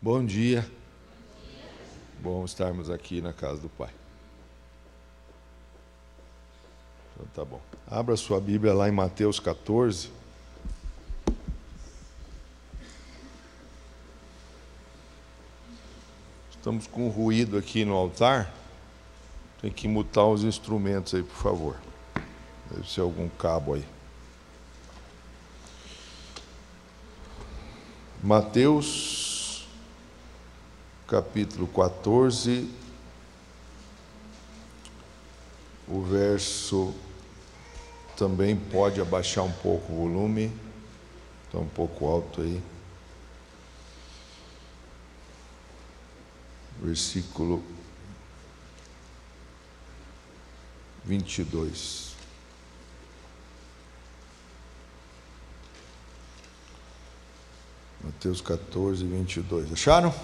Bom dia. Bom estarmos aqui na casa do Pai. Então tá bom. Abra sua Bíblia lá em Mateus 14. Estamos com ruído aqui no altar. Tem que mutar os instrumentos aí, por favor. Deve ser algum cabo aí. Mateus, capítulo 14, o verso, também pode abaixar um pouco o volume, está um pouco alto aí. Versículo 22. Mateus 14, 22. Acharam?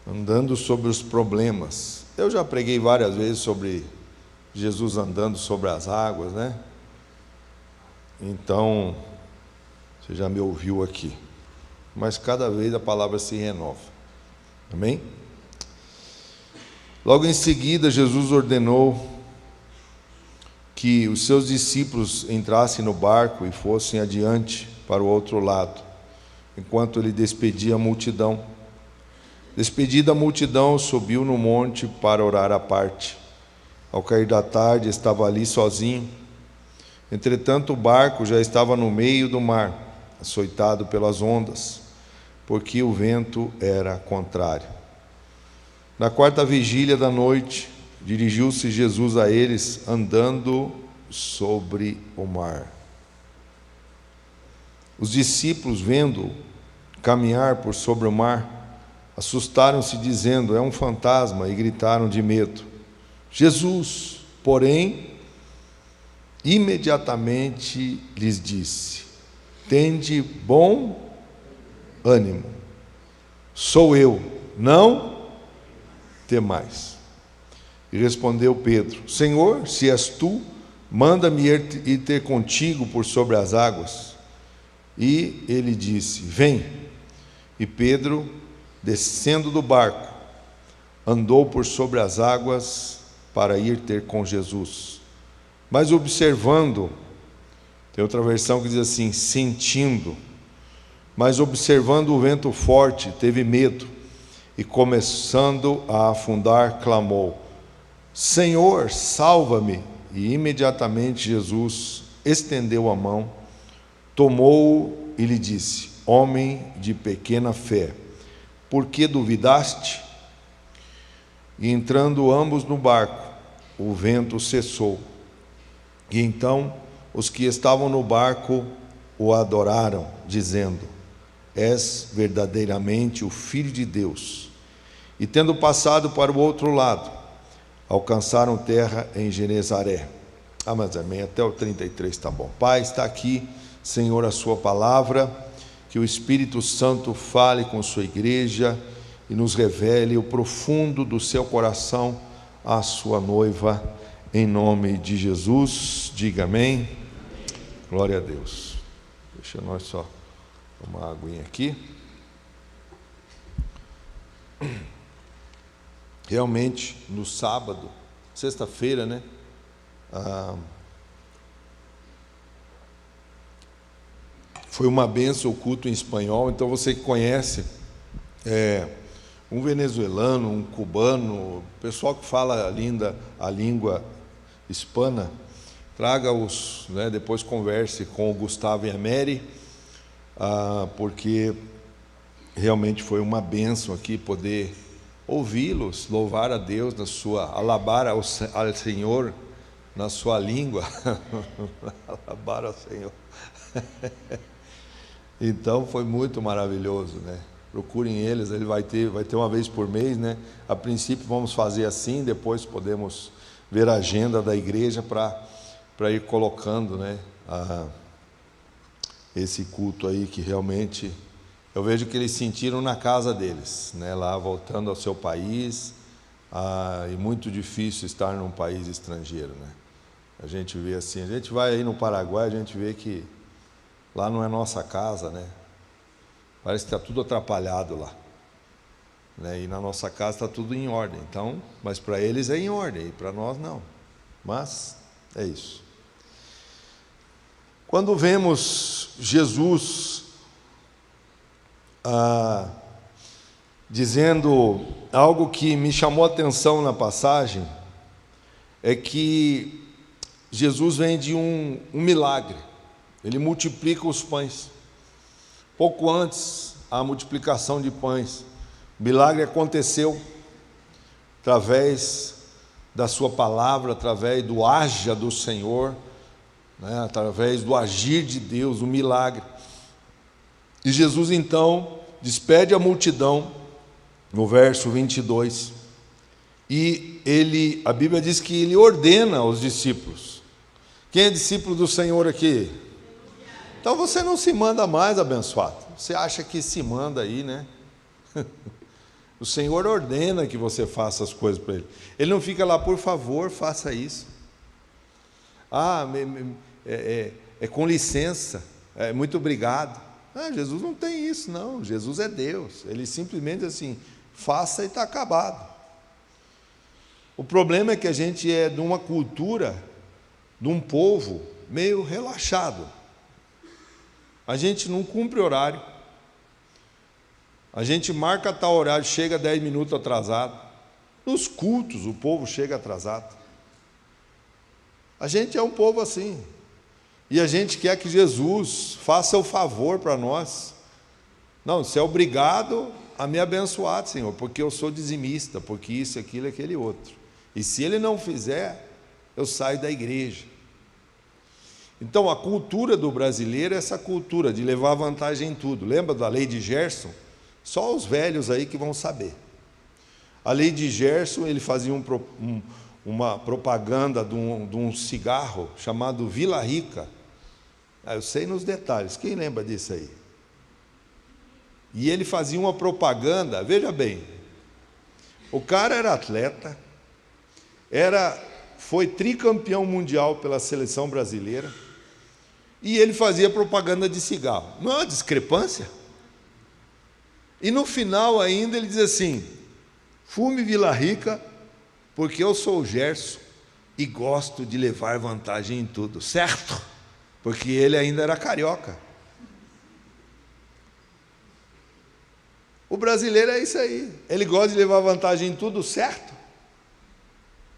Andando sobre os problemas. Eu já preguei várias vezes sobre Jesus andando sobre as águas, né? Então, você já me ouviu aqui. Mas cada vez a palavra se renova. Amém? Logo em seguida, Jesus ordenou que os seus discípulos entrassem no barco e fossem adiante para o outro lado, enquanto ele despedia a multidão. Despedida a multidão, subiu no monte para orar à parte. Ao cair da tarde, estava ali sozinho. Entretanto, o barco já estava no meio do mar, açoitado pelas ondas, porque o vento era contrário. Na quarta vigília da noite, dirigiu-se Jesus a eles, andando sobre o mar. Os discípulos, vendo-o caminhar por sobre o mar, assustaram-se, dizendo: é um fantasma, e gritaram de medo. Jesus, porém, imediatamente lhes disse: tende bom ânimo, sou eu, não temais. E respondeu Pedro: Senhor, se és tu, manda-me ir ter contigo por sobre as águas. E ele disse: vem. E Pedro, descendo do barco, andou por sobre as águas para ir ter com Jesus. Mas observando, tem outra versão que diz assim, sentindo, mas observando o vento forte, teve medo, e começando a afundar, clamou: Senhor, salva-me! E imediatamente Jesus estendeu a mão, tomou-o e lhe disse: homem de pequena fé, por que duvidaste? E entrando ambos no barco, o vento cessou. E então os que estavam no barco o adoraram, dizendo: és verdadeiramente o Filho de Deus. E tendo passado para o outro lado, alcançaram terra em Genezaré. Mas amém, até o 33 está bom. Pai, está aqui, Senhor, a sua palavra, que o Espírito Santo fale com sua igreja e nos revele o profundo do seu coração à sua noiva, em nome de Jesus. Diga amém. Glória a Deus. Deixa nós só tomar uma aguinha aqui. Realmente, no sábado, sexta-feira, né? Foi uma bênção o culto em espanhol. Então você que conhece um venezuelano, um cubano, pessoal que fala a língua hispana, traga-os, né? Depois converse com o Gustavo e a Mary, porque realmente foi uma bênção aqui poder ouvi-los, louvar a Deus na sua, alabar ao Senhor na sua língua, alabar ao Senhor. Então foi muito maravilhoso, né? Procurem eles, ele vai ter uma vez por mês, né? A princípio vamos fazer assim, depois podemos ver a agenda da igreja para ir colocando, né? Esse culto aí que realmente eu vejo que eles sentiram na casa deles, né? Lá voltando ao seu país, e muito difícil estar num país estrangeiro, né? A gente vê assim, a gente vai aí no Paraguai, a gente vê que lá não é nossa casa, né? Parece que está tudo atrapalhado lá, né? E na nossa casa está tudo em ordem. Então, mas para eles é em ordem, e para nós não. Mas é isso. Quando vemos Jesus dizendo algo que me chamou a atenção na passagem, é que Jesus vem de um milagre. Ele multiplica os pães. Pouco antes, a multiplicação de pães, o milagre aconteceu através da sua palavra, através do haja do Senhor, né, através do agir de Deus, o milagre. E Jesus então despede a multidão, no verso 22, e a Bíblia diz que ele ordena aos discípulos. Quem é discípulo do Senhor aqui? Então você não se manda mais, abençoado. Você acha que se manda aí, né? O Senhor ordena que você faça as coisas para Ele. Ele não fica lá, por favor, faça isso. Com licença, muito obrigado. Jesus não tem isso, não. Jesus é Deus. Ele simplesmente assim, faça e está acabado. O problema é que a gente é de uma cultura, de um povo meio relaxado. A gente não cumpre horário. A gente marca tal horário, chega 10 minutos atrasado. Nos cultos, o povo chega atrasado. A gente é um povo assim. E a gente quer que Jesus faça o favor para nós. Não, você é obrigado a me abençoar, Senhor, porque eu sou dizimista, porque isso, aquilo, aquele outro. E se Ele não fizer, eu saio da igreja. Então, a cultura do brasileiro é essa cultura de levar vantagem em tudo. Lembra da lei de Gerson? Só os velhos aí que vão saber. A lei de Gerson, ele fazia uma propaganda de um cigarro chamado Vila Rica. Eu sei nos detalhes, quem lembra disso aí? E ele fazia uma propaganda, veja bem, o cara era atleta, foi tricampeão mundial pela seleção brasileira, e ele fazia propaganda de cigarro. Não é uma discrepância? E no final ainda ele diz assim: fume Vila Rica, porque eu sou o Gerson e gosto de levar vantagem em tudo, certo? Porque ele ainda era carioca. O brasileiro é isso aí, ele gosta de levar vantagem em tudo, certo?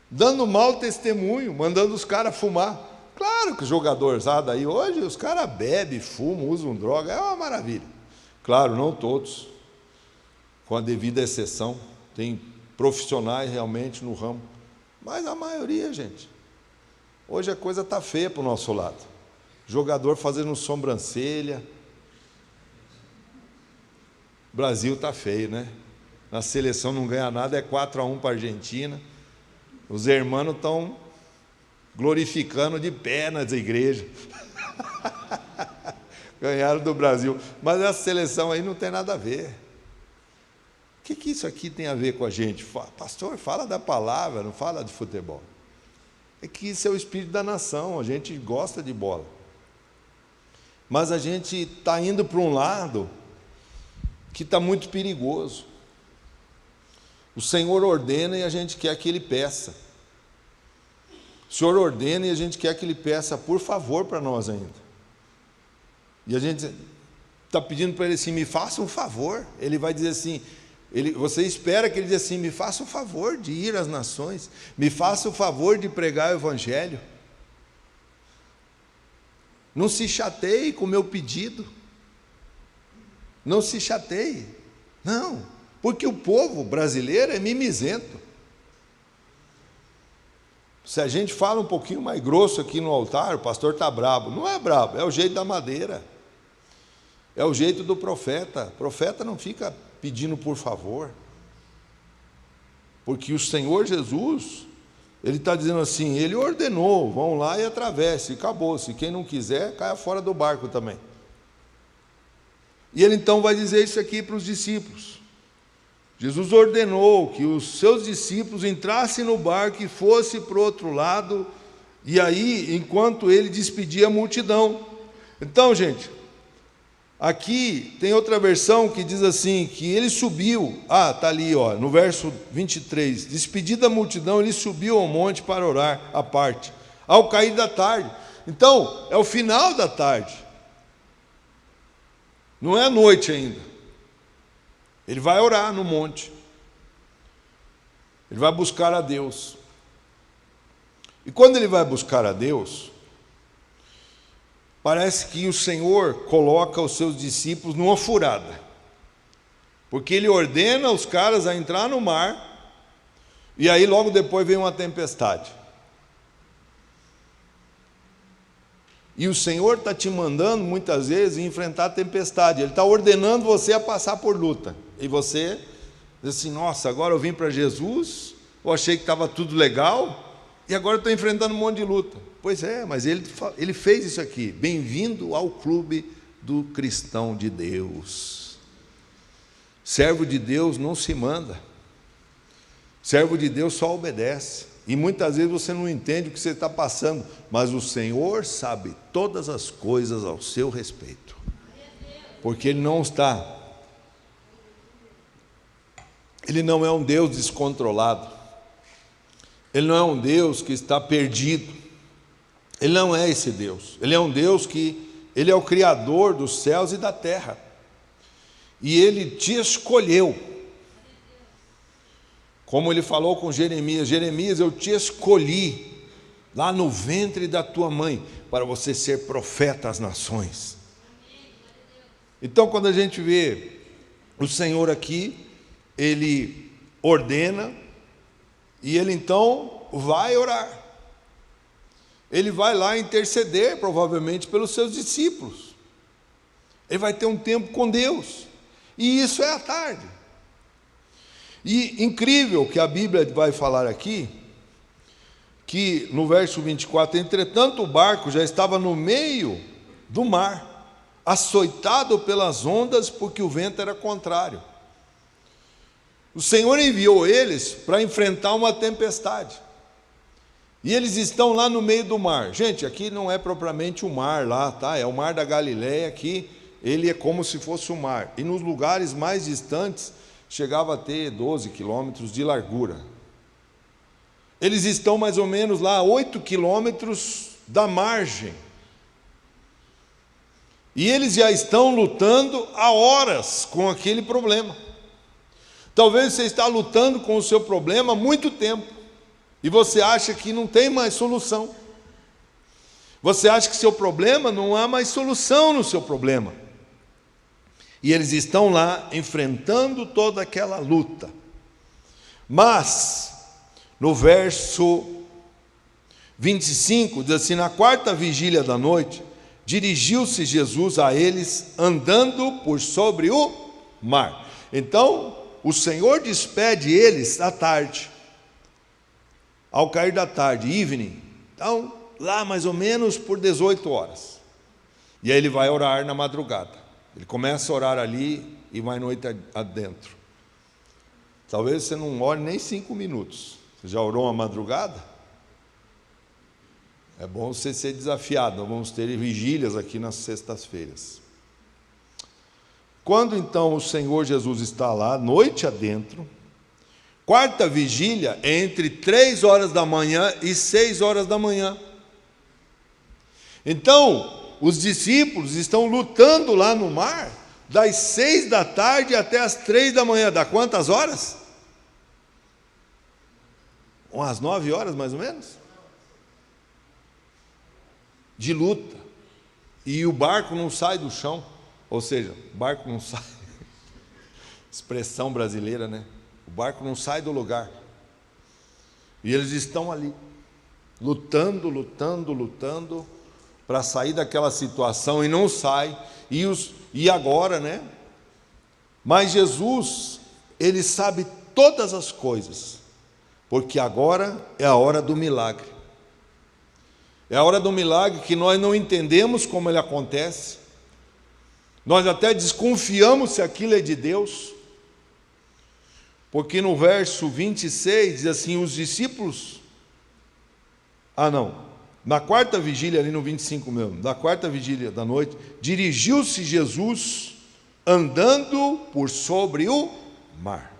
Dando mau testemunho, mandando os caras fumar. Claro que os jogadores aí hoje, os caras bebem, fumam, usam droga, é uma maravilha. Claro, não todos, com a devida exceção, tem profissionais realmente no ramo, mas a maioria, gente, hoje a coisa está feia para o nosso lado. Jogador fazendo sobrancelha. O Brasil está feio, né? Na seleção não ganha nada, é 4-1 para a Argentina. Os hermanos estão glorificando de pé nas igrejas. Ganharam do Brasil. Mas essa seleção aí não tem nada a ver. O que isso aqui tem a ver com a gente? Pastor, fala da palavra, não fala de futebol. É que isso é o espírito da nação, a gente gosta de bola. Mas a gente está indo para um lado que está muito perigoso. O Senhor ordena e a gente quer que Ele peça. O Senhor ordena e a gente quer que Ele peça por favor para nós ainda. E a gente está pedindo para Ele assim, me faça um favor. Ele vai dizer assim, você espera que Ele diga assim, me faça o favor de ir às nações, me faça o favor de pregar o Evangelho. Não se chateie com o meu pedido. Não se chateie. Não, porque o povo brasileiro é mimizento. Se a gente fala um pouquinho mais grosso aqui no altar, o pastor está brabo. Não é brabo, é o jeito da madeira. É o jeito do profeta. O profeta não fica pedindo por favor. Porque o Senhor Jesus, Ele está dizendo assim, Ele ordenou, vão lá e atravesse, e acabou-se. Quem não quiser, caia fora do barco também. E Ele então vai dizer isso aqui para os discípulos. Jesus ordenou que os seus discípulos entrassem no barco e fossem para o outro lado, e aí, enquanto Ele despedia a multidão. Então, gente, Aqui tem outra versão que diz assim, que ele subiu, está ali, no verso 23, despedida a multidão, ele subiu ao monte para orar à parte, ao cair da tarde. Então, é o final da tarde, não é a noite ainda. Ele vai orar no monte, ele vai buscar a Deus. E quando ele vai buscar a Deus, parece que o Senhor coloca os seus discípulos numa furada, porque ele ordena os caras a entrar no mar, e aí logo depois vem uma tempestade. E o Senhor está te mandando muitas vezes enfrentar a tempestade, Ele está ordenando você a passar por luta, e você diz assim, nossa, agora eu vim para Jesus, eu achei que estava tudo legal, e agora eu estou enfrentando um monte de luta. Pois é, mas ele fez isso aqui. Bem-vindo ao clube do cristão de Deus. Servo de Deus não se manda. Servo de Deus só obedece. E muitas vezes você não entende o que você está passando, mas o Senhor sabe todas as coisas ao seu respeito. Porque Ele não é um Deus descontrolado. Ele não é um Deus que está perdido. Ele não é esse Deus. Ele é um Deus Ele é o Criador dos céus e da terra. E Ele te escolheu. Como Ele falou com Jeremias, Jeremias, eu te escolhi lá no ventre da tua mãe para você ser profeta às nações. Então, quando a gente vê o Senhor aqui, Ele ordena, e Ele então vai orar. Ele vai lá interceder, provavelmente, pelos seus discípulos. Ele vai ter um tempo com Deus. E isso é à tarde. E incrível que a Bíblia vai falar aqui, que no verso 24, entretanto o barco já estava no meio do mar, açoitado pelas ondas, porque o vento era contrário. O Senhor enviou eles para enfrentar uma tempestade. E eles estão lá no meio do mar. Gente, aqui não é propriamente o mar lá, tá? É o mar da Galileia, aqui ele é como se fosse o mar. E nos lugares mais distantes, chegava a ter 12 quilômetros de largura. Eles estão mais ou menos lá a 8 quilômetros da margem. E eles já estão lutando há horas com aquele problema. Talvez você está lutando com o seu problema há muito tempo, e você acha que não tem mais solução. Você acha que seu problema não há mais solução no seu problema. E eles estão lá enfrentando toda aquela luta. Mas, no verso 25, diz assim, na quarta vigília da noite, dirigiu-se Jesus a eles andando por sobre o mar. Então, o Senhor despede eles à tarde, ao cair da tarde, evening. Então, lá mais ou menos por 18 horas. E aí ele vai orar na madrugada. Ele começa a orar ali e vai noite adentro. Talvez você não ore nem 5 minutos. Você já orou uma madrugada? É bom você ser desafiado. Nós vamos ter vigílias aqui nas sextas-feiras. Quando então o Senhor Jesus está lá, noite adentro, quarta vigília é entre 3 horas da manhã e 6 horas da manhã. Então, os discípulos estão lutando lá no mar, das 6 da tarde até as 3 da manhã. Dá quantas horas? Umas 9 horas mais ou menos? De luta. E o barco não sai do chão. Ou seja, o barco não sai, expressão brasileira, né? O barco não sai do lugar. E eles estão ali, lutando para sair daquela situação e não sai. E agora, né? Mas Jesus, Ele sabe todas as coisas, porque agora é a hora do milagre. É a hora do milagre que nós não entendemos como ele acontece. Nós até desconfiamos se aquilo é de Deus, porque no verso 26 diz assim, os discípulos, Na quarta vigília, ali no 25 mesmo, na quarta vigília da noite, dirigiu-se Jesus andando por sobre o mar.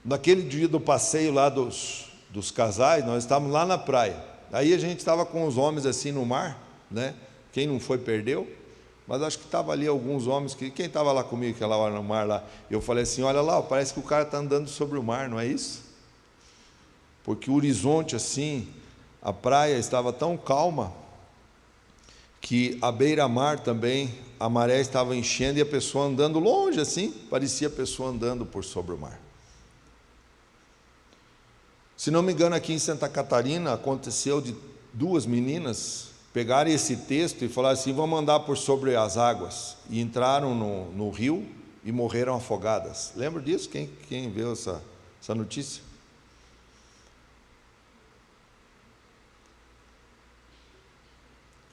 Naquele dia do passeio lá dos casais, nós estávamos lá na praia. Aí a gente estava com os homens assim no mar, né? Quem não foi perdeu, mas acho que estava ali alguns homens, quem estava lá comigo aquela hora no mar lá, eu falei assim, olha lá, parece que o cara está andando sobre o mar, não é isso? Porque o horizonte assim, a praia estava tão calma, que a beira-mar também, a maré estava enchendo e a pessoa andando longe assim, parecia a pessoa andando por sobre o mar. Se não me engano, aqui em Santa Catarina, aconteceu de duas meninas pegarem esse texto e falar assim, vamos andar por sobre as águas. E entraram no rio e morreram afogadas. Lembra disso? Quem viu essa notícia?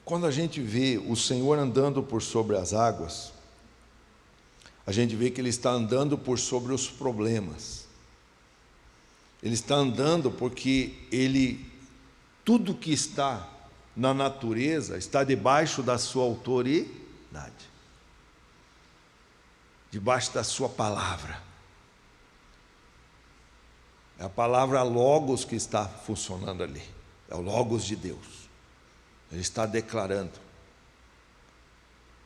Quando a gente vê o Senhor andando por sobre as águas, a gente vê que Ele está andando por sobre os problemas. Ele está andando porque tudo que está na natureza está debaixo da sua autoridade, debaixo da sua palavra. É a palavra Logos que está funcionando ali, é o Logos de Deus. Ele está declarando.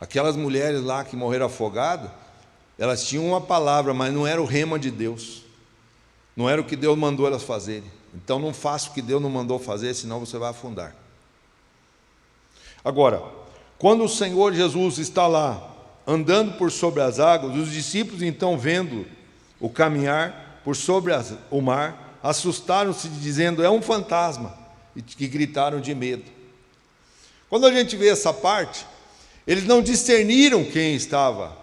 Aquelas mulheres lá que morreram afogadas, elas tinham uma palavra, mas não era o rema de Deus. Não era o que Deus mandou elas fazerem. Então não faça o que Deus não mandou fazer, senão você vai afundar. Agora, quando o Senhor Jesus está lá, andando por sobre as águas, os discípulos então vendo o caminhar por sobre o mar, assustaram-se dizendo, é um fantasma, e que gritaram de medo. Quando a gente vê essa parte, eles não discerniram quem estava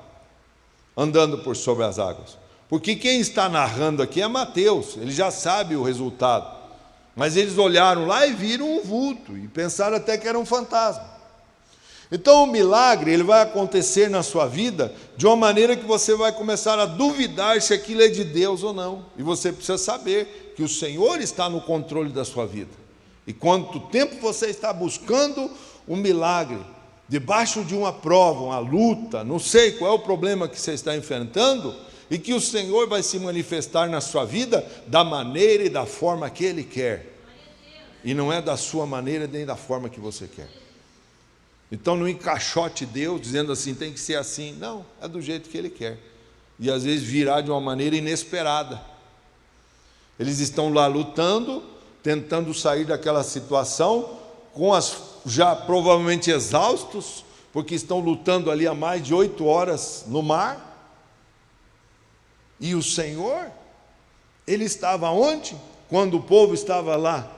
andando por sobre as águas. Porque quem está narrando aqui é Mateus, ele já sabe o resultado. Mas eles olharam lá e viram um vulto, e pensaram até que era um fantasma. Então o milagre ele vai acontecer na sua vida de uma maneira que você vai começar a duvidar se aquilo é de Deus ou não. E você precisa saber que o Senhor está no controle da sua vida. E quanto tempo você está buscando um milagre, debaixo de uma prova, uma luta, não sei qual é o problema que você está enfrentando, e que o Senhor vai se manifestar na sua vida da maneira e da forma que Ele quer. E não é da sua maneira nem da forma que você quer. Então não encaixote Deus dizendo assim, tem que ser assim. Não, é do jeito que Ele quer. E às vezes virá de uma maneira inesperada. Eles estão lá lutando, tentando sair daquela situação, já provavelmente exaustos, porque estão lutando ali há mais de 8 horas no mar. E o Senhor, Ele estava onde? Quando o povo estava lá,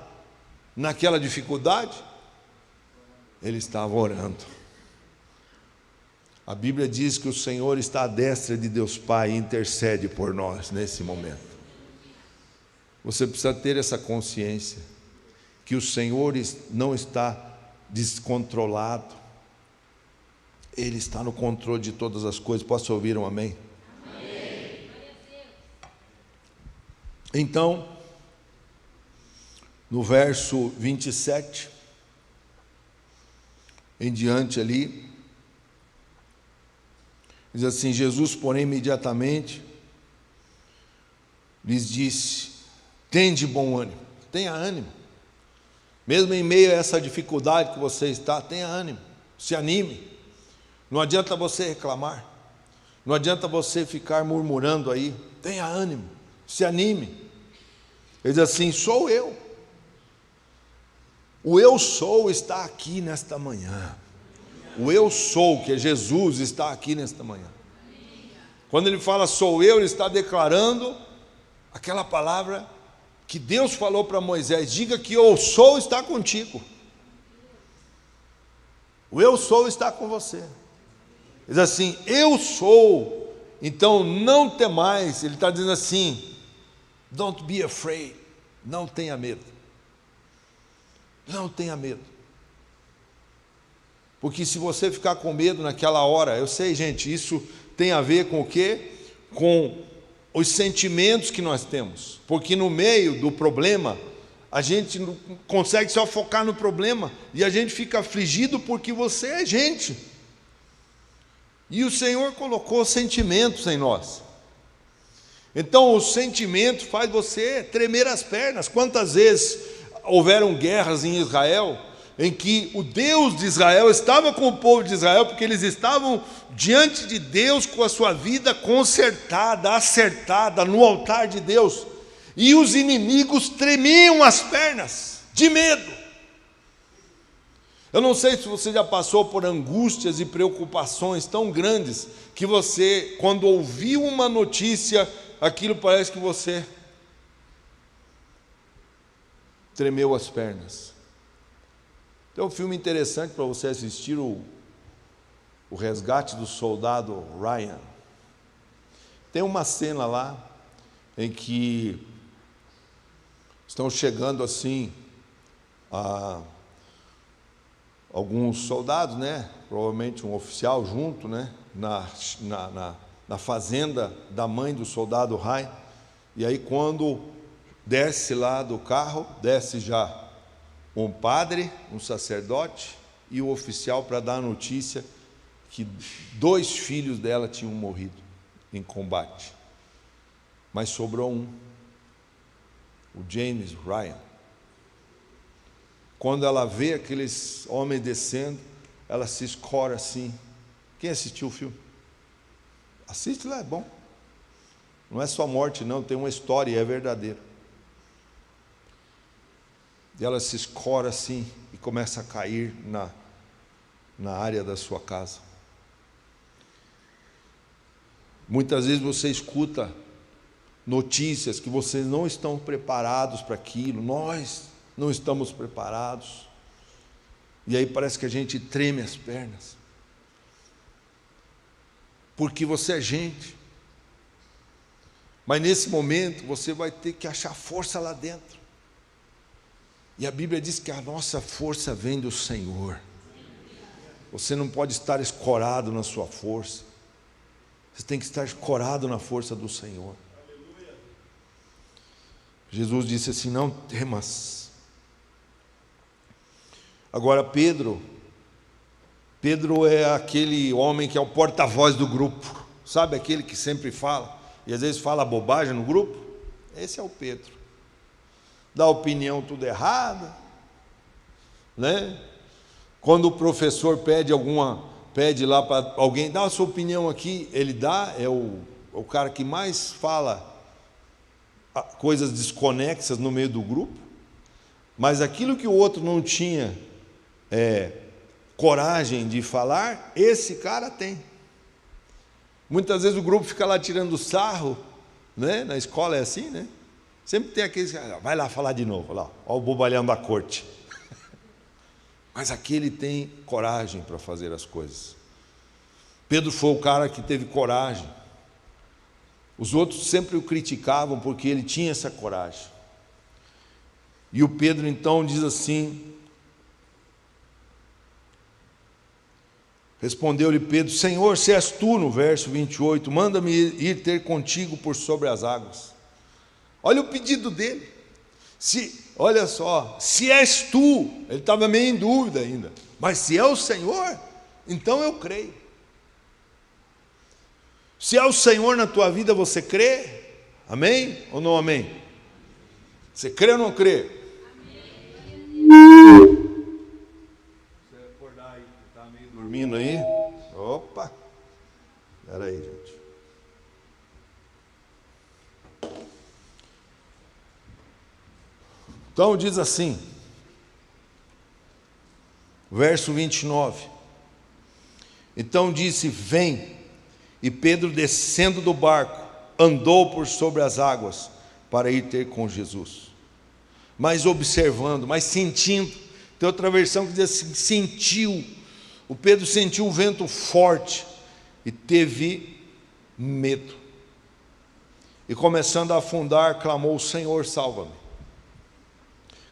naquela dificuldade? Ele estava orando. A Bíblia diz que o Senhor está à destra de Deus Pai e intercede por nós nesse momento. Você precisa ter essa consciência, que o Senhor não está descontrolado, Ele está no controle de todas as coisas. Posso ouvir um amém? Então, no verso 27, em diante ali, diz assim, Jesus, porém, imediatamente, lhes disse, tende bom ânimo, tenha ânimo, mesmo em meio a essa dificuldade que você está, tenha ânimo, se anime, não adianta você reclamar, não adianta você ficar murmurando aí, tenha ânimo, se anime. Ele diz assim, sou eu. O eu sou está aqui nesta manhã. O eu sou, que é Jesus, está aqui nesta manhã. Quando ele fala sou eu, ele está declarando aquela palavra que Deus falou para Moisés, diga que eu sou está contigo. O eu sou está com você. Ele diz assim, eu sou, então não temais. Ele está dizendo assim, don't be afraid, não tenha medo. Não tenha medo. Porque se você ficar com medo naquela hora, eu sei, gente, isso tem a ver com o quê? Com os sentimentos que nós temos. Porque no meio do problema, a gente não consegue só focar no problema, e a gente fica afligido porque você é gente. E o Senhor colocou sentimentos em nós. Então o sentimento faz você tremer as pernas. Quantas vezes houveram guerras em Israel, em que o Deus de Israel estava com o povo de Israel, porque eles estavam diante de Deus com a sua vida consertada, acertada, no altar de Deus, e os inimigos tremiam as pernas, de medo. Eu não sei se você já passou por angústias e preocupações tão grandes, que você, quando ouviu uma notícia, aquilo parece que você tremeu as pernas. Tem um filme interessante para você assistir, o Resgate do Soldado Ryan. Tem uma cena lá em que estão chegando assim alguns soldados, né? Provavelmente um oficial junto, né? Na fazenda da mãe do soldado Ryan. E aí quando desce lá do carro, desce já um padre, um sacerdote e o oficial para dar a notícia que 2 filhos dela tinham morrido em combate, mas sobrou um, o James Ryan. Quando ela vê aqueles homens descendo, ela se escora assim. Quem assistiu o filme? Assiste lá, é bom. Não é só morte não, tem uma história e é verdadeiro. E ela se escora assim e começa a cair na área da sua casa. Muitas vezes você escuta notícias que vocês não estão preparados para aquilo, nós não estamos preparados, e aí parece que a gente treme as pernas, porque você é gente, mas nesse momento você vai ter que achar força lá dentro, e a Bíblia diz que a nossa força vem do Senhor. Você não pode estar escorado na sua força, você tem que estar escorado na força do Senhor. Jesus disse assim: não temas. Agora Pedro é aquele homem que é o porta-voz do grupo, sabe, aquele que sempre fala, e às vezes fala bobagem no grupo. Esse é o Pedro, dá opinião tudo errada, né? Quando o professor pede lá para alguém, dá a sua opinião aqui, ele dá, é o cara que mais fala coisas desconexas no meio do grupo, mas aquilo que o outro não tinha coragem de falar, esse cara tem. Muitas vezes o grupo fica lá tirando sarro, né? Na escola é assim, né? Sempre tem aqueles que vai lá falar de novo, olha o bobalhão da corte. Mas aquele tem coragem para fazer as coisas. Pedro foi o cara que teve coragem. Os outros sempre o criticavam porque ele tinha essa coragem. E o Pedro então diz assim: respondeu-lhe Pedro: Senhor, se és tu, no verso 28, manda-me ir ter contigo por sobre as águas. Olha o pedido dele. Olha só, se és tu, ele estava meio em dúvida ainda, mas se é o Senhor, então eu creio. Se é o Senhor na tua vida, você crê? Amém ou não amém? Você crê ou não crê? Amém. Você acordar aí, está meio dormindo aí? Opa, espera aí, gente. Então diz assim, verso 29. Então disse: vem. E Pedro, descendo do barco, andou por sobre as águas para ir ter com Jesus. Mas observando, mas sentindo. Tem outra versão que diz assim: sentiu. O Pedro sentiu um vento forte e teve medo. E começando a afundar, clamou: Senhor, salva-me.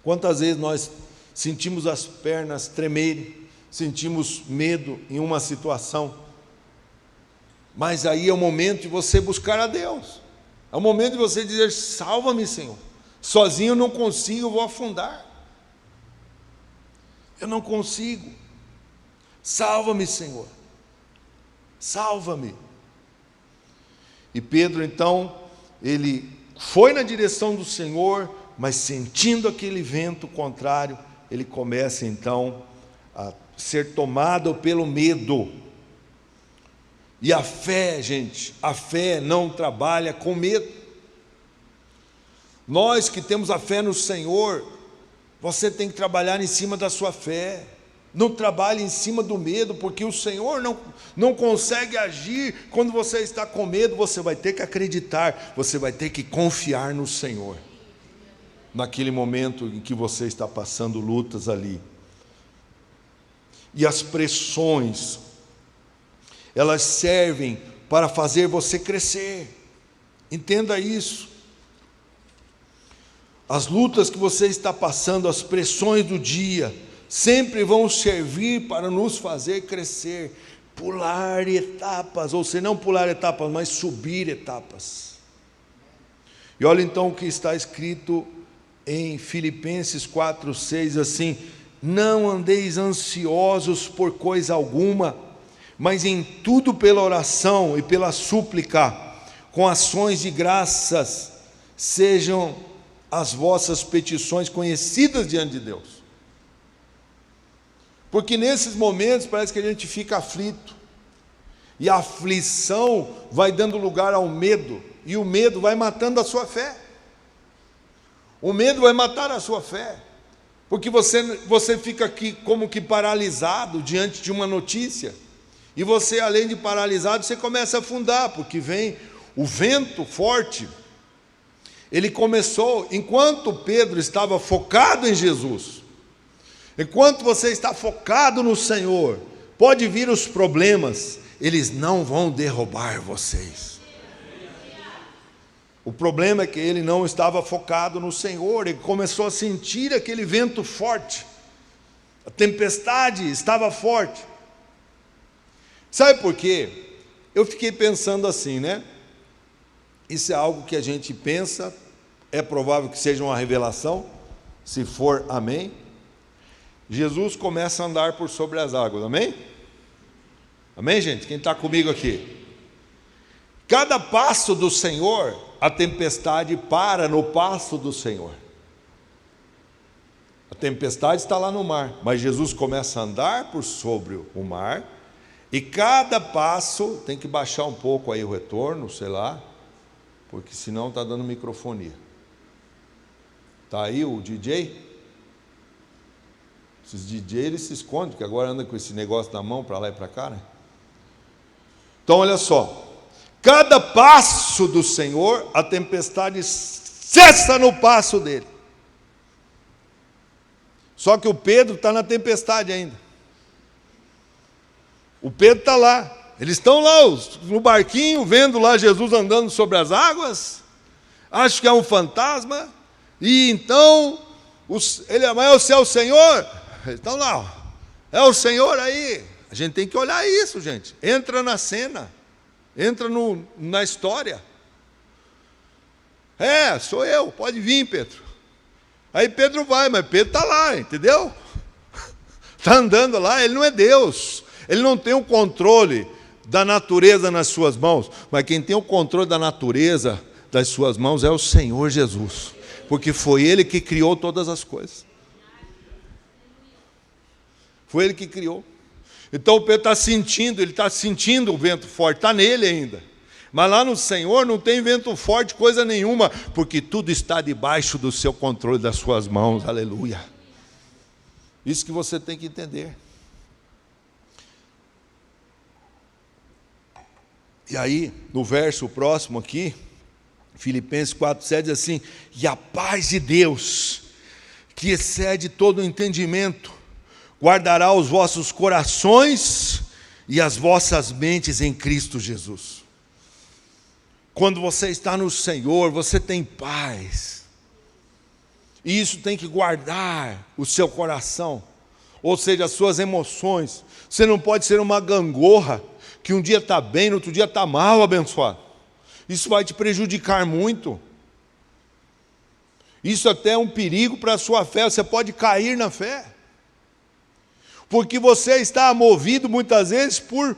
Quantas vezes nós sentimos as pernas tremerem, sentimos medo em uma situação, mas aí é o momento de você buscar a Deus, é o momento de você dizer: salva-me, Senhor, Sozinho eu não consigo, eu vou afundar. Eu não consigo. Salva-me, Senhor. Salva-me. E Pedro, então, ele foi na direção do Senhor, mas sentindo aquele vento contrário, ele começa, então, a ser tomado pelo medo. E a fé, gente, a fé não trabalha com medo. Nós que temos a fé no Senhor, você tem que trabalhar em cima da sua fé. Não trabalhe em cima do medo, porque o Senhor não consegue agir quando você está com medo. Você vai ter que acreditar, você vai ter que confiar no Senhor, naquele momento em que você está passando lutas ali. E as pressões, elas servem para fazer você crescer. Entenda isso. As lutas que você está passando, as pressões do dia, sempre vão servir para nos fazer crescer, pular etapas, ou seja, não pular etapas, mas subir etapas. E olha então o que está escrito em Filipenses 4:6, assim: não andeis ansiosos por coisa alguma, mas em tudo pela oração e pela súplica, com ações de graças, sejam as vossas petições conhecidas diante de Deus. Porque nesses momentos parece que a gente fica aflito, e a aflição vai dando lugar ao medo, e o medo vai matando a sua fé. O medo vai matar a sua fé, porque você fica aqui como que paralisado diante de uma notícia, e você, além de paralisado, você começa a afundar, porque vem o vento forte. Ele começou, enquanto Pedro estava focado em Jesus, enquanto você está focado no Senhor, pode vir os problemas, eles não vão derrubar vocês. O problema é que ele não estava focado no Senhor, ele começou a sentir aquele vento forte, a tempestade estava forte. Sabe por quê? Eu fiquei pensando assim, né? Isso é algo que a gente pensa, é provável que seja uma revelação, se for amém. Jesus começa a andar por sobre as águas, amém? Amém, gente? Quem está comigo aqui? Cada passo do Senhor, a tempestade para no passo do Senhor. A tempestade está lá no mar, mas Jesus começa a andar por sobre o mar, e cada passo, tem que baixar um pouco aí o retorno, sei lá, porque senão está dando microfonia. Está aí o DJ? Esses DJ, eles se escondem, porque agora anda com esse negócio na mão, para lá e para cá, né? Então, olha só. Cada passo do Senhor, a tempestade cessa no passo dele. Só que o Pedro está na tempestade ainda. O Pedro está lá. Eles estão lá no barquinho, vendo lá Jesus andando sobre as águas. Acho que é um fantasma. E então, mas é o Senhor? Eles estão lá, ó. É o Senhor aí. A gente tem que olhar isso, gente. Entra na cena, entra na história. Sou eu, pode vir, Pedro. Aí Pedro vai, mas Pedro está lá, entendeu? Está andando lá, ele não é Deus. Ele não tem o controle da natureza nas suas mãos, mas quem tem o controle da natureza das suas mãos é o Senhor Jesus, porque foi Ele que criou todas as coisas. Foi Ele que criou. Então o Pedro ele está sentindo o vento forte, está nele ainda. Mas lá no Senhor não tem vento forte, coisa nenhuma, porque tudo está debaixo do seu controle, das suas mãos, aleluia. Isso que você tem que entender. E aí, no verso próximo aqui, Filipenses 4:7 diz assim: e a paz de Deus, que excede todo o entendimento, guardará os vossos corações e as vossas mentes em Cristo Jesus. Quando você está no Senhor, você tem paz. E isso tem que guardar o seu coração, ou seja, as suas emoções. Você não pode ser uma gangorra, que um dia está bem, no outro dia está mal, abençoado. Isso vai te prejudicar muito. Isso até é um perigo para a sua fé, você pode cair na fé. Porque você está movido muitas vezes por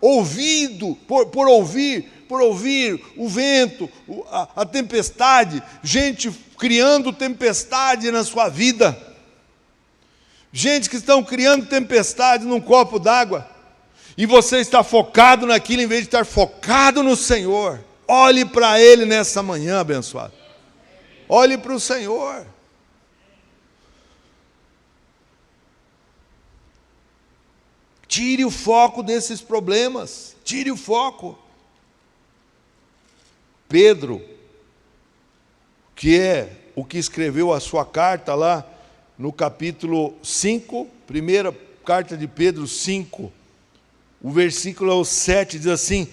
ouvido, por ouvir o vento, a tempestade, gente criando tempestade na sua vida. Gente que estão criando tempestade num copo d'água. E você está focado naquilo em vez de estar focado no Senhor. Olhe para Ele nessa manhã, abençoado. Olhe para o Senhor. Tire o foco desses problemas. Tire o foco. Pedro, que é o que escreveu a sua carta lá no capítulo 5, primeira carta de Pedro 5, o versículo 7 diz assim: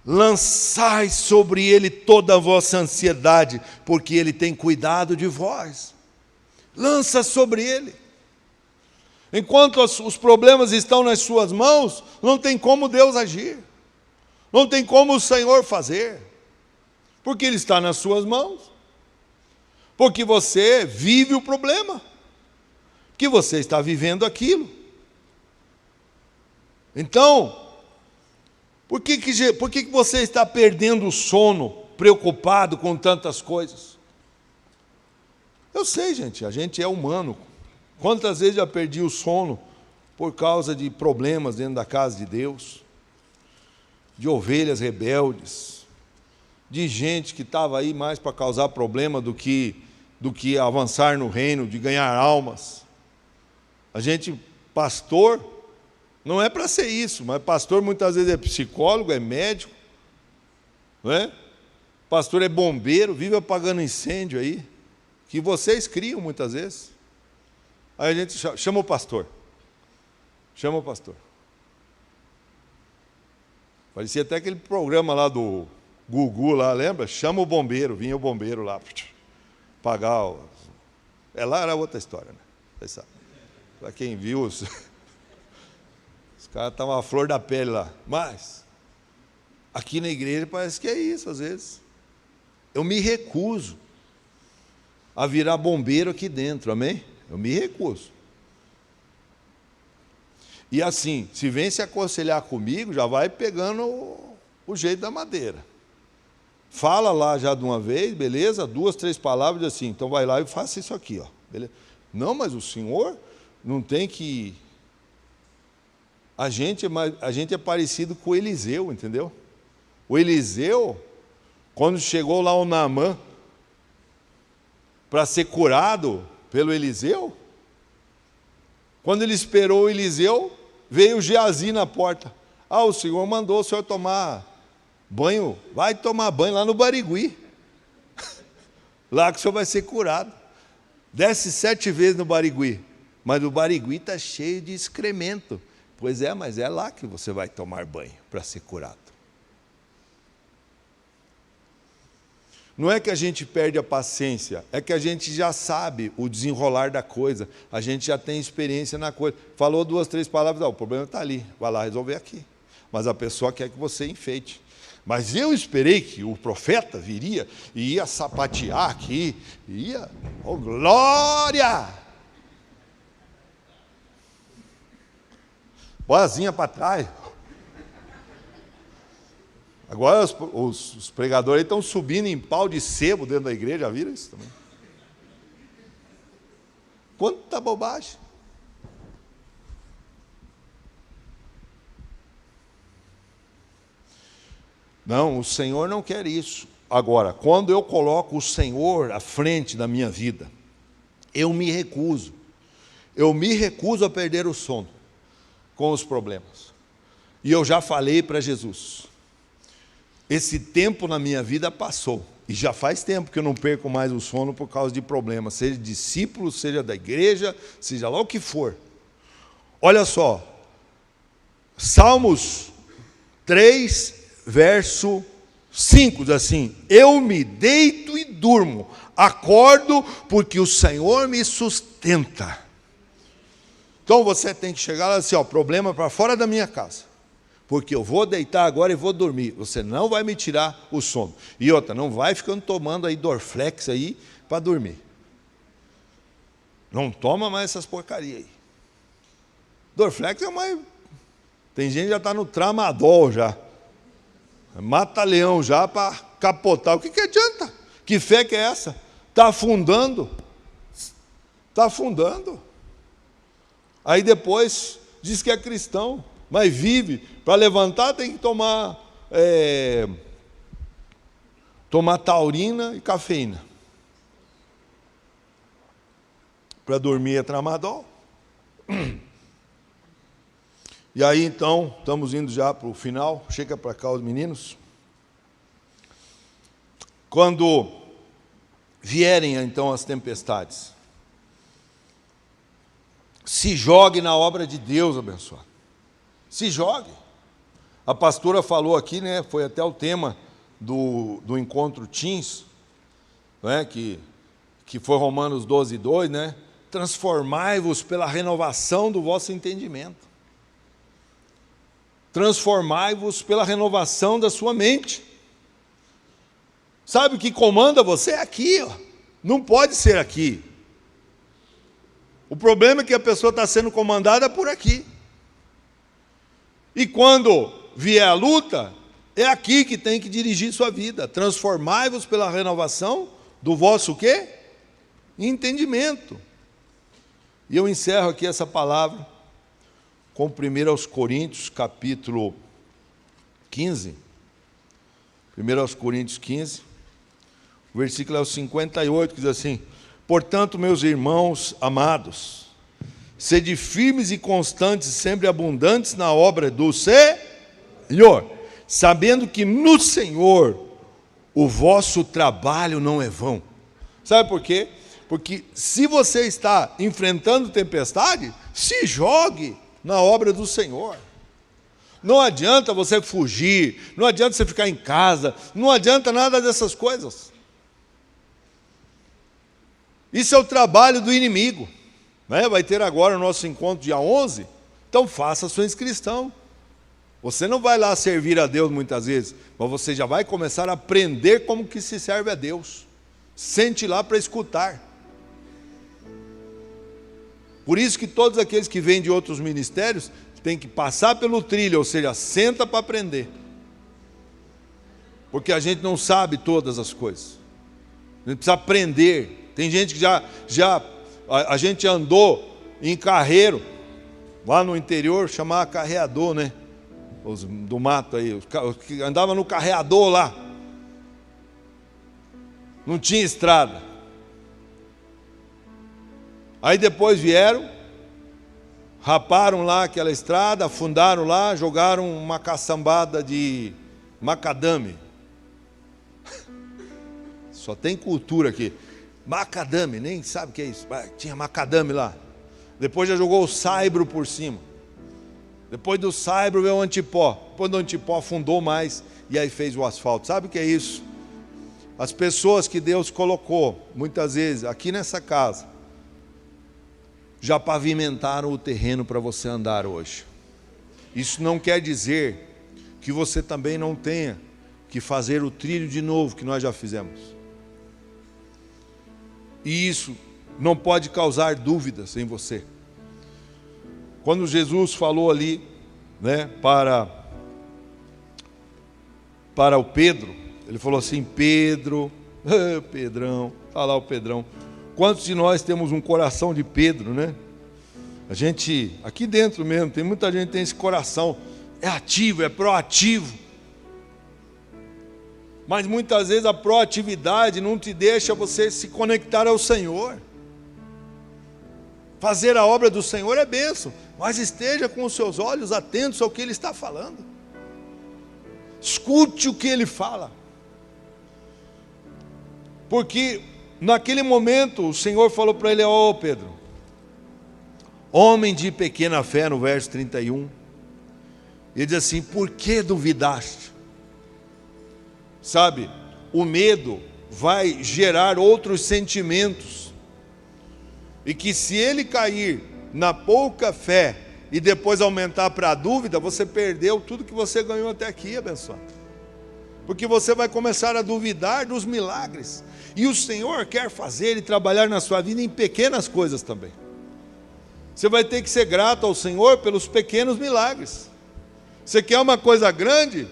lançai sobre ele toda a vossa ansiedade, porque ele tem cuidado de vós. Lança sobre ele. Enquanto os problemas estão nas suas mãos, não tem como Deus agir. Não tem como o Senhor fazer. Porque ele está nas suas mãos. Porque você vive o problema. Que você está vivendo aquilo. Então, por que você está perdendo o sono, preocupado com tantas coisas? Eu sei, gente, a gente é humano. Quantas vezes já perdi o sono por causa de problemas dentro da casa de Deus, de ovelhas rebeldes, de gente que estava aí mais para causar problema do que avançar no reino, de ganhar almas. A gente, pastor, não é para ser isso, mas pastor muitas vezes é psicólogo, é médico, não é? Pastor é bombeiro, vive apagando incêndio aí, que vocês criam muitas vezes. Aí a gente chama o pastor. Chama o pastor. Parecia até aquele programa lá do Gugu, lá, lembra? Chama o bombeiro, vinha o bombeiro lá, pagar. Lá era outra história, né? Vocês sabem. Para quem viu, os caras estavam à flor da pele lá. Mas, aqui na igreja parece que é isso, às vezes. Eu me recuso a virar bombeiro aqui dentro, amém? Eu me recuso. E assim, se vem se aconselhar comigo, já vai pegando o jeito da madeira. Fala lá já de uma vez, beleza? 2, 3 palavras assim, então vai lá e faça isso aqui, ó. Beleza? Não, mas o senhor não tem que... A gente é parecido com o Eliseu, entendeu? O Eliseu, quando chegou lá o Naamã para ser curado pelo Eliseu, quando ele esperou o Eliseu, veio o Geazi na porta. O Senhor mandou o senhor tomar banho, vai tomar banho lá no Barigui. Lá que o senhor vai ser curado. Desce 7 vezes no Barigui, mas o Barigui está cheio de excremento. Pois é, mas é lá que você vai tomar banho para ser curado. Não é que a gente perde a paciência, é que a gente já sabe o desenrolar da coisa, a gente já tem experiência na coisa. Falou 2, 3 palavras, o problema está ali, vai lá resolver aqui. Mas a pessoa quer que você enfeite. Mas eu esperei que o profeta viria e ia sapatear aqui, ia, oh glória! Boazinha para trás. Agora os pregadores estão subindo em pau de sebo dentro da igreja, já viram isso também? Quanta bobagem. Não, o Senhor não quer isso. Agora, quando eu coloco o Senhor à frente da minha vida, eu me recuso a perder o sono com os problemas. E eu já falei para Jesus, esse tempo na minha vida passou, e já faz tempo que eu não perco mais o sono por causa de problemas, seja discípulo, seja da igreja, seja lá o que for. Olha só, Salmos 3, verso 5, diz assim: eu me deito e durmo, acordo porque o Senhor me sustenta. Então você tem que chegar lá e dizer, problema para fora da minha casa, porque eu vou deitar agora e vou dormir. Você não vai me tirar o sono. E outra, não vai ficando tomando aí Dorflex aí para dormir. Não toma mais essas porcarias aí. Dorflex é mais... Tem gente que já está no tramadol já. Mata-leão já para capotar. O que adianta? Que fé que é essa? Está afundando. Está afundando. Aí depois diz que é cristão, mas vive. Para levantar tem que tomar taurina e cafeína. Para dormir é tramadol. E aí então, estamos indo já para o final. Chega para cá os meninos. Quando vierem então as tempestades, se jogue na obra de Deus, abençoado. Se jogue. A pastora falou aqui, né, foi até o tema do encontro Teens, né, que foi Romanos 12:2, né? Transformai-vos pela renovação do vosso entendimento. Transformai-vos pela renovação da sua mente. Sabe o que comanda você? É aqui, ó. Não pode ser aqui. O problema é que a pessoa está sendo comandada por aqui. E quando vier a luta, é aqui que tem que dirigir sua vida. Transformai-vos pela renovação do vosso quê? Entendimento. E eu encerro aqui essa palavra com 1 Coríntios, capítulo 15. 1 Coríntios 15. O versículo é o 58, que diz assim: portanto, meus irmãos amados, sede firmes e constantes, sempre abundantes na obra do Senhor, sabendo que no Senhor o vosso trabalho não é vão. Sabe por quê? Porque se você está enfrentando tempestade, se jogue na obra do Senhor. Não adianta você fugir, não adianta você ficar em casa, não adianta nada dessas coisas. Isso é o trabalho do inimigo, né? Vai ter agora o nosso encontro dia 11, então faça a sua inscrição. Você não vai lá servir a Deus muitas vezes, mas você já vai começar a aprender como que se serve a Deus. Sente lá para escutar. Por isso que todos aqueles que vêm de outros ministérios têm que passar pelo trilho, ou seja, senta para aprender. Porque a gente não sabe todas as coisas. A gente precisa aprender. Tem gente que a gente andou em carreiro, lá no interior, chamava carreador, né? Os do mato aí, os que andavam no carreador lá. Não tinha estrada. Aí depois vieram, raparam lá aquela estrada, afundaram lá, jogaram uma caçambada de macadame. Só tem cultura aqui. Macadame, nem sabe o que é isso. Tinha macadame lá. Depois já jogou o saibro por cima. Depois do saibro veio o antipó. Depois do antipó afundou mais e aí fez o asfalto. Sabe o que é isso? As pessoas que Deus colocou, muitas vezes, aqui nessa casa, já pavimentaram o terreno para você andar hoje. Isso não quer dizer que você também não tenha que fazer o trilho de novo, que nós já fizemos. E isso não pode causar dúvidas em você. Quando Jesus falou ali, né, para o Pedro, ele falou assim: Pedro, Pedrão, está lá o Pedrão. Quantos de nós temos um coração de Pedro, né? A gente, aqui dentro mesmo, tem muita gente que tem esse coração, é ativo, é proativo. Mas muitas vezes a proatividade não te deixa você se conectar ao Senhor. Fazer a obra do Senhor é bênção, mas esteja com os seus olhos atentos ao que Ele está falando. Escute o que Ele fala. Porque naquele momento o Senhor falou para ele: ó Pedro, homem de pequena fé, no verso 31, ele diz assim: por que duvidaste? Sabe, o medo vai gerar outros sentimentos, e que se ele cair na pouca fé e depois aumentar para a dúvida, você perdeu tudo que você ganhou até aqui, abençoado. Porque você vai começar a duvidar dos milagres. E o Senhor quer fazer e trabalhar na sua vida em pequenas coisas também. Você vai ter que ser grato ao Senhor pelos pequenos milagres. Você quer uma coisa grande,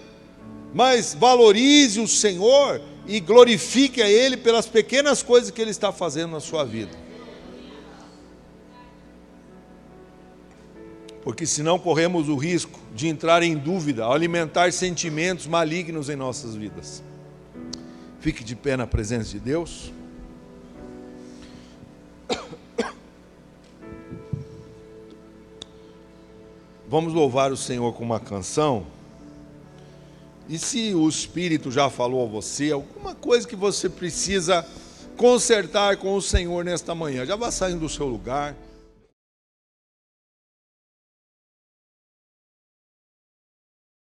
mas valorize o Senhor e glorifique a Ele pelas pequenas coisas que Ele está fazendo na sua vida. Porque senão corremos o risco de entrar em dúvida ao alimentar sentimentos malignos em nossas vidas. Fique de pé na presença de Deus. Vamos louvar o Senhor com uma canção. E se o Espírito já falou a você, alguma coisa que você precisa consertar com o Senhor nesta manhã, já vá saindo do seu lugar.